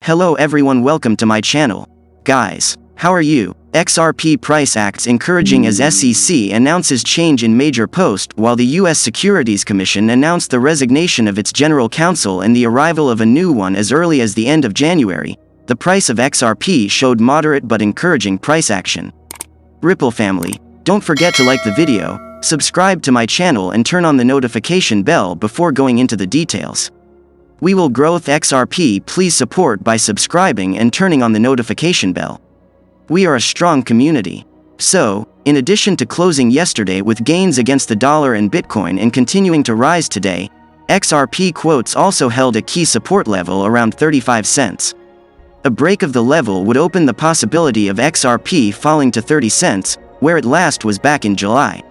Hello everyone, welcome to my channel. Guys, how are you? XRP price acts encouraging as SEC announces change in major post, while the US Securities Commission announced the resignation of its general counsel and the arrival of a new one as early as the end of January. The price of XRP showed moderate but encouraging price action. Ripple family, don't forget to like the video, subscribe to my channel and turn on the notification bell before going into the details. We will grow XRP, please support by subscribing and turning on the notification bell. We are a strong community. So, in addition to closing yesterday with gains against the dollar and Bitcoin and continuing to rise today, XRP quotes also held a key support level around 35 cents. A break of the level would open the possibility of XRP falling to 30 cents, where it last was back in July.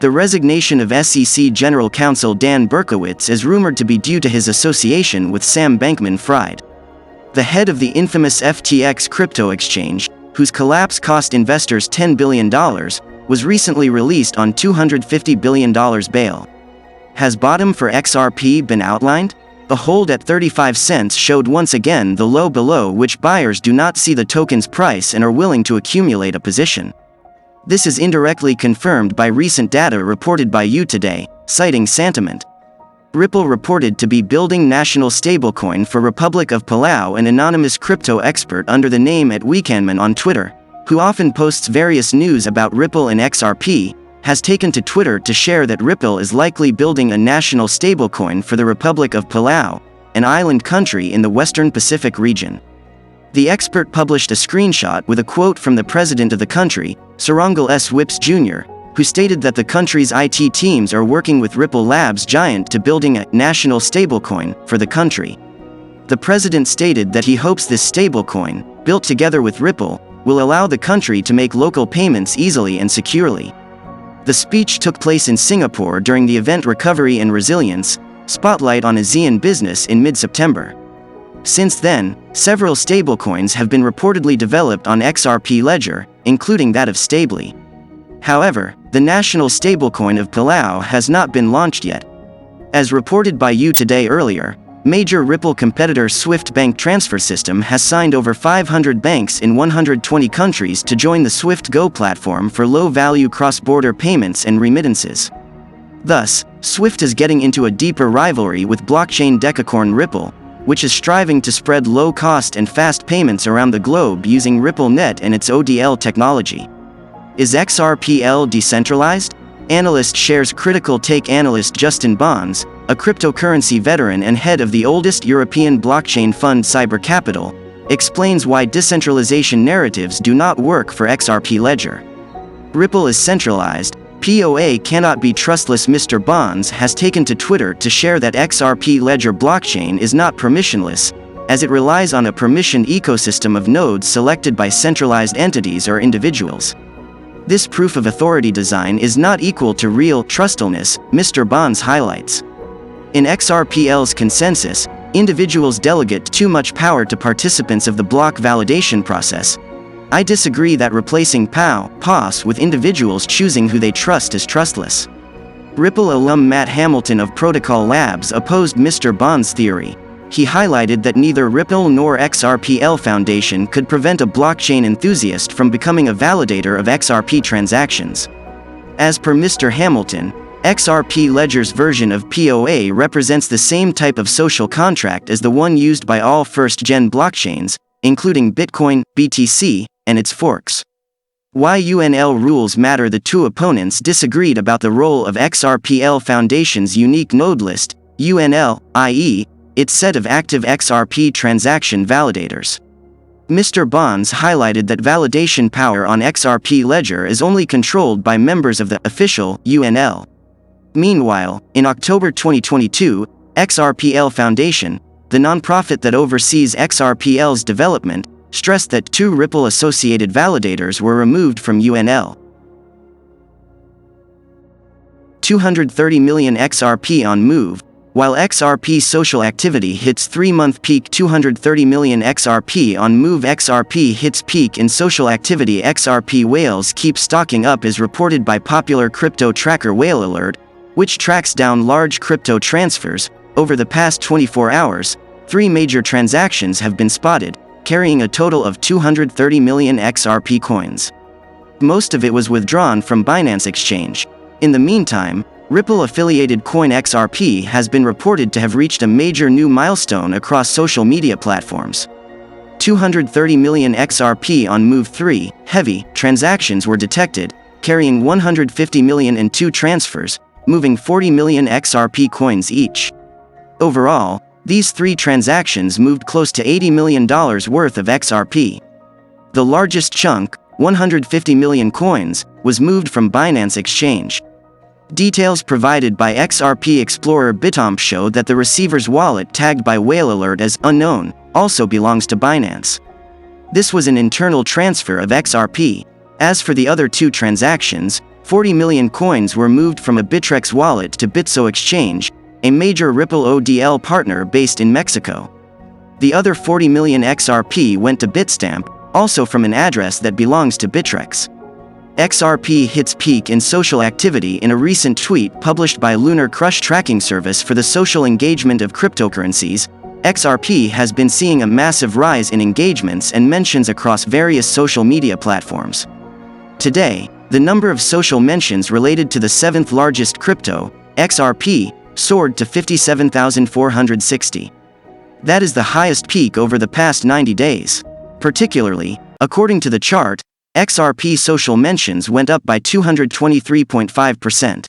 The resignation of SEC General Counsel Dan Berkowitz is rumored to be due to his association with Sam Bankman-Fried, the head of the infamous FTX crypto exchange, whose collapse cost investors $10 billion, was recently released on $250 billion bail. Has bottom for XRP been outlined? The hold at 35 cents showed once again the low below which buyers do not see the token's price and are willing to accumulate a position. This is indirectly confirmed by recent data reported by You Today, citing Santiment. Ripple reported to be building national stablecoin for Republic of Palau. An anonymous crypto expert under the name @Weekendman on Twitter, who often posts various news about Ripple and XRP, has taken to Twitter to share that Ripple is likely building a national stablecoin for the Republic of Palau, an island country in the Western Pacific region. The expert published a screenshot with a quote from the president of the country, Sarangal S. Whips Jr., who stated that the country's IT teams are working with Ripple Labs giant to building a national stablecoin for the country. The president stated that he hopes this stablecoin, built together with Ripple, will allow the country to make local payments easily and securely. The speech took place in Singapore during the event Recovery and Resilience, Spotlight on ASEAN Business in mid-September. Since then, several stablecoins have been reportedly developed on XRP Ledger, including that of Stably. However, the national stablecoin of Palau has not been launched yet. As reported by You Today earlier, major Ripple competitor Swift bank transfer system has signed over 500 banks in 120 countries to join the Swift Go platform for low-value cross-border payments and remittances. Thus, Swift is getting into a deeper rivalry with blockchain decacorn Ripple, which is striving to spread low-cost and fast payments around the globe using RippleNet and its ODL technology. Is XRPL decentralized? Analyst shares critical take. Analyst Justin Bonds, a cryptocurrency veteran and head of the oldest European blockchain fund Cyber Capital, explains why decentralization narratives do not work for XRP Ledger. Ripple is centralized, POA cannot be trustless. Mr. Bonds has taken to Twitter to share that XRP Ledger blockchain is not permissionless, as it relies on a permissioned ecosystem of nodes selected by centralized entities or individuals. This proof of authority design is not equal to real trustfulness, Mr. Bonds highlights. In XRPL's consensus, individuals delegate too much power to participants of the block validation process. I disagree that replacing POS with individuals choosing who they trust is trustless. Ripple alum Matt Hamilton of Protocol Labs opposed Mr. Bonds' theory. He highlighted that neither Ripple nor XRPL Foundation could prevent a blockchain enthusiast from becoming a validator of XRP transactions. As per Mr. Hamilton, XRP Ledger's version of POA represents the same type of social contract as the one used by all first-gen blockchains, including Bitcoin, BTC, and its forks. Why UNL rules matter? The two opponents disagreed about the role of XRPL Foundation's unique node list, UNL, i.e., its set of active XRP transaction validators. Mr. Bonds highlighted that validation power on XRP Ledger is only controlled by members of the official UNL. Meanwhile, in October 2022, XRPL Foundation, the nonprofit that oversees XRPL's development, stressed that 2 Ripple-associated validators were removed from UNL. 230 million XRP on move. While XRP social activity hits 3-month peak, 230 million XRP on move. XRP hits peak in social activity. XRP whales keep stocking up as reported by popular crypto tracker Whale Alert, which tracks down large crypto transfers. Over the past 24 hours, 3 major transactions have been spotted, carrying a total of 230 million XRP coins. Most of it was withdrawn from Binance Exchange. In the meantime, Ripple-affiliated coin XRP has been reported to have reached a major new milestone across social media platforms. 230 million XRP on Move 3 heavy transactions were detected, carrying 150 million in 2 transfers, moving 40 million XRP coins each. Overall, these 3 transactions moved close to $80 million worth of XRP. The largest chunk, 150 million coins, was moved from Binance Exchange. Details provided by XRP Explorer Bitomp show that the receiver's wallet tagged by Whale Alert as unknown also belongs to Binance. This was an internal transfer of XRP. As for the other 2 transactions, 40 million coins were moved from a Bittrex wallet to Bitso Exchange, a major Ripple ODL partner based in Mexico. The other 40 million XRP went to Bitstamp, also from an address that belongs to Bittrex. XRP hits peak in social activity in a recent tweet published by Lunar Crush tracking service for the social engagement of cryptocurrencies. XRP has been seeing a massive rise in engagements and mentions across various social media platforms. Today, the number of social mentions related to the 7th largest crypto, XRP, soared to 57,460. That is the highest peak over the past 90 days. Particularly, according to the chart, XRP social mentions went up by 223.5%.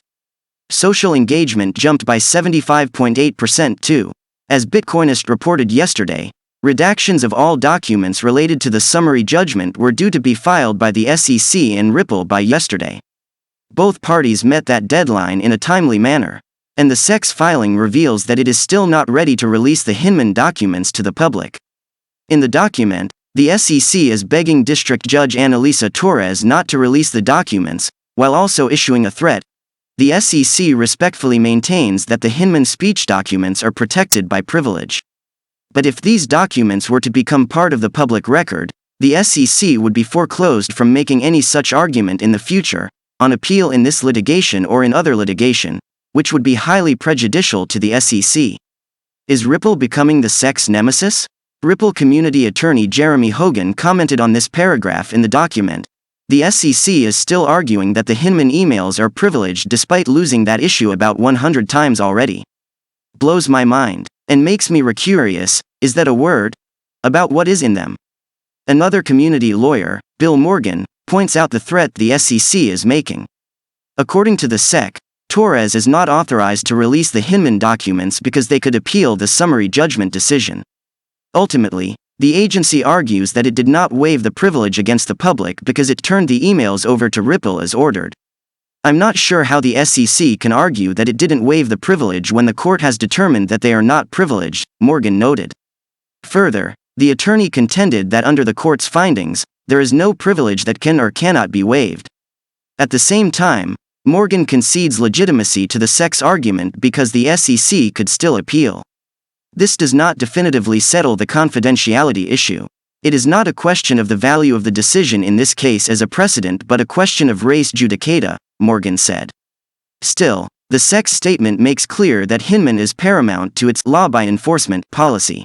Social engagement jumped by 75.8% too. As Bitcoinist reported yesterday, redactions of all documents related to the summary judgment were due to be filed by the SEC and Ripple by yesterday. Both parties met that deadline in a timely manner, and the SEC's filing reveals that it is still not ready to release the Hinman documents to the public. In the document, the SEC is begging District Judge Annalisa Torres not to release the documents, while also issuing a threat. The SEC respectfully maintains that the Hinman speech documents are protected by privilege. But if these documents were to become part of the public record, the SEC would be foreclosed from making any such argument in the future, on appeal in this litigation or in other litigation, which would be highly prejudicial to the SEC. Is Ripple becoming the SEC's nemesis? Ripple community attorney Jeremy Hogan commented on this paragraph in the document. The SEC is still arguing that the Hinman emails are privileged despite losing that issue about 100 times already. Blows my mind, and makes me curious, is that a word? About what is in them? Another community lawyer, Bill Morgan, points out the threat the SEC is making. According to the SEC, Torres is not authorized to release the Hinman documents because they could appeal the summary judgment decision. Ultimately, the agency argues that it did not waive the privilege against the public because it turned the emails over to Ripple as ordered. I'm not sure how the SEC can argue that it didn't waive the privilege when the court has determined that they are not privileged, Morgan noted. Further, the attorney contended that under the court's findings, there is no privilege that can or cannot be waived. At the same time, Morgan concedes legitimacy to the SEC's argument because the SEC could still appeal. This does not definitively settle the confidentiality issue. It is not a question of the value of the decision in this case as a precedent but a question of res judicata, Morgan said. Still, the SEC's statement makes clear that Hinman is paramount to its law by enforcement policy.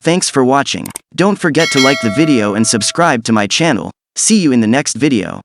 Thanks for watching. Don't forget to like the video and subscribe to my channel. See you in the next video.